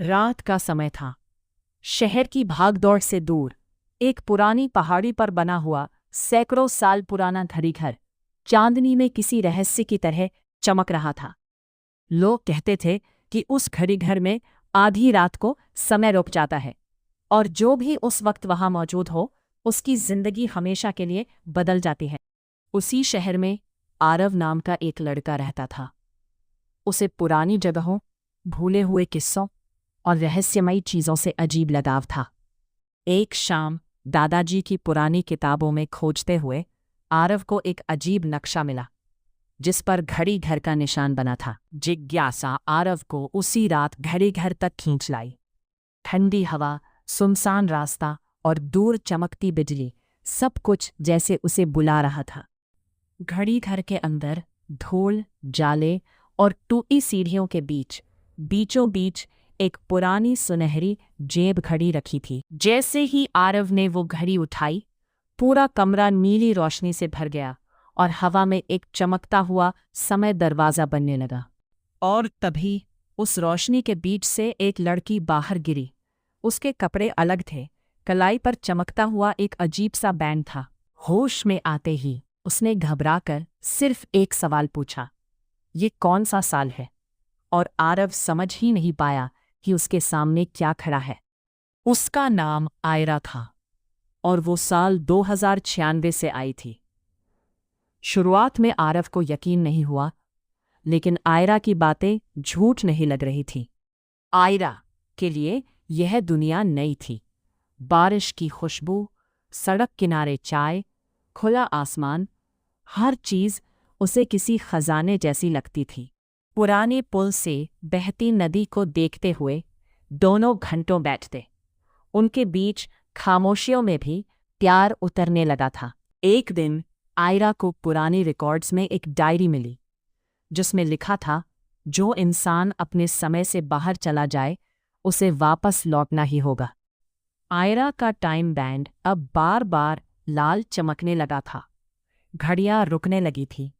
रात का समय था। शहर की भागदौड़ से दूर एक पुरानी पहाड़ी पर बना हुआ सैकड़ों साल पुराना घड़ीघर चांदनी में किसी रहस्य की तरह चमक रहा था। लोग कहते थे कि उस घड़ीघर में आधी रात को समय रुक जाता है और जो भी उस वक्त वहां मौजूद हो उसकी जिंदगी हमेशा के लिए बदल जाती है। उसी शहर में आरव नाम का एक लड़का रहता था। उसे पुरानी जगहों, भूले हुए किस्सों और रहस्यमयी चीज़ों से अजीब लगाव था। एक शाम दादाजी की पुरानी किताबों में खोजते हुए आरव को एक अजीब नक्शा मिला जिस पर घड़ी घर का निशान बना था। जिज्ञासा आरव को उसी रात घड़ी घर तक खींच लाई। ठंडी हवा, सुनसान रास्ता और दूर चमकती बिजली, सब कुछ जैसे उसे बुला रहा था। घड़ी घर के अंदर धूल, जाले और टूटी सीढ़ियों के बीचों बीच एक पुरानी सुनहरी जेब घड़ी रखी थी। जैसे ही आरव ने वो घड़ी उठाई, पूरा कमरा नीली रोशनी से भर गया और हवा में एक चमकता हुआ समय दरवाज़ा बनने लगा। और तभी उस रोशनी के बीच से एक लड़की बाहर गिरी। उसके कपड़े अलग थे, कलाई पर चमकता हुआ एक अजीब सा बैंड था। होश में आते ही उसने घबराकर सिर्फ एक सवाल पूछा, ये कौन सा साल है? और आरव समझ ही नहीं पाया कि उसके सामने क्या खड़ा है। उसका नाम आयरा था और वो साल 2096 से आई थी। शुरुआत में आरव को यकीन नहीं हुआ, लेकिन आयरा की बातें झूठ नहीं लग रही थी। आयरा के लिए यह दुनिया नई थी। बारिश की खुशबू, सड़क किनारे चाय, खुला आसमान, हर चीज़ उसे किसी खजाने जैसी लगती थी। पुराने पुल से बहती नदी को देखते हुए दोनों घंटों बैठते। उनके बीच खामोशियों में भी प्यार उतरने लगा था। एक दिन आयरा को पुरानी रिकॉर्ड्स में एक डायरी मिली जिसमें लिखा था, जो इंसान अपने समय से बाहर चला जाए उसे वापस लौटना ही होगा। आयरा का टाइम बैंड अब बार बार लाल चमकने लगा था। घड़ियां रुकने लगी थी,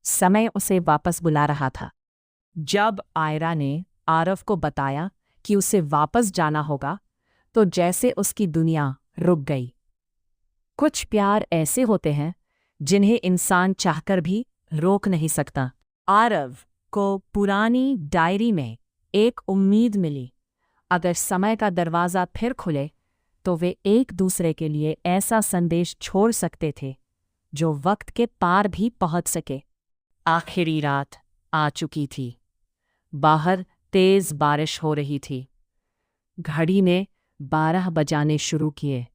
समय उसे वापस बुला रहा था। जब आयरा ने आरव को बताया कि उसे वापस जाना होगा, तो जैसे उसकी दुनिया रुक गई। कुछ प्यार ऐसे होते हैं जिन्हें इंसान चाहकर भी रोक नहीं सकता। आरव को पुरानी डायरी में एक उम्मीद मिली। अगर समय का दरवाज़ा फिर खुले तो वे एक दूसरे के लिए ऐसा संदेश छोड़ सकते थे जो वक्त के पार भी पहुंच सके। आखिरी रात आ चुकी थी। बाहर तेज बारिश हो रही थी। घड़ी ने 12 बजाने शुरू किए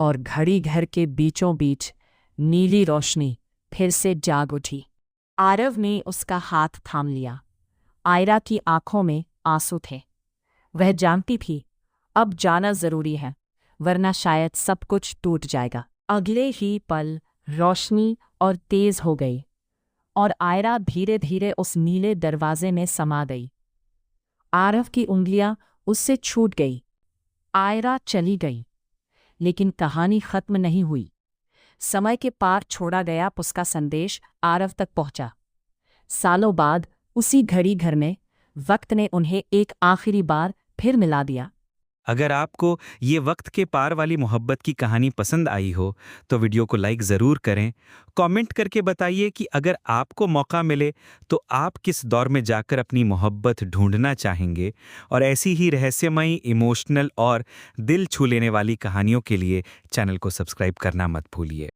और घड़ी घर के बीचों बीच नीली रोशनी फिर से जाग उठी। आरव ने उसका हाथ थाम लिया। आयरा की आंखों में आंसू थे। वह जानती थी अब जाना जरूरी है, वरना शायद सब कुछ टूट जाएगा। अगले ही पल रोशनी और तेज हो गई और आयरा धीरे धीरे उस नीले दरवाजे में समा गई। आरव की उंगलियां उससे छूट गई। आयरा चली गई, लेकिन कहानी खत्म नहीं हुई। समय के पार छोड़ा गया उसका संदेश आरव तक पहुंचा। सालों बाद उसी घड़ी घर में वक्त ने उन्हें एक आखिरी बार फिर मिला दिया। अगर आपको ये वक्त के पार वाली मोहब्बत की कहानी पसंद आई हो तो वीडियो को लाइक ज़रूर करें। कमेंट करके बताइए कि अगर आपको मौका मिले तो आप किस दौर में जाकर अपनी मोहब्बत ढूंढना चाहेंगे। और ऐसी ही रहस्यमयी, इमोशनल और दिल छू लेने वाली कहानियों के लिए चैनल को सब्सक्राइब करना मत भूलिए।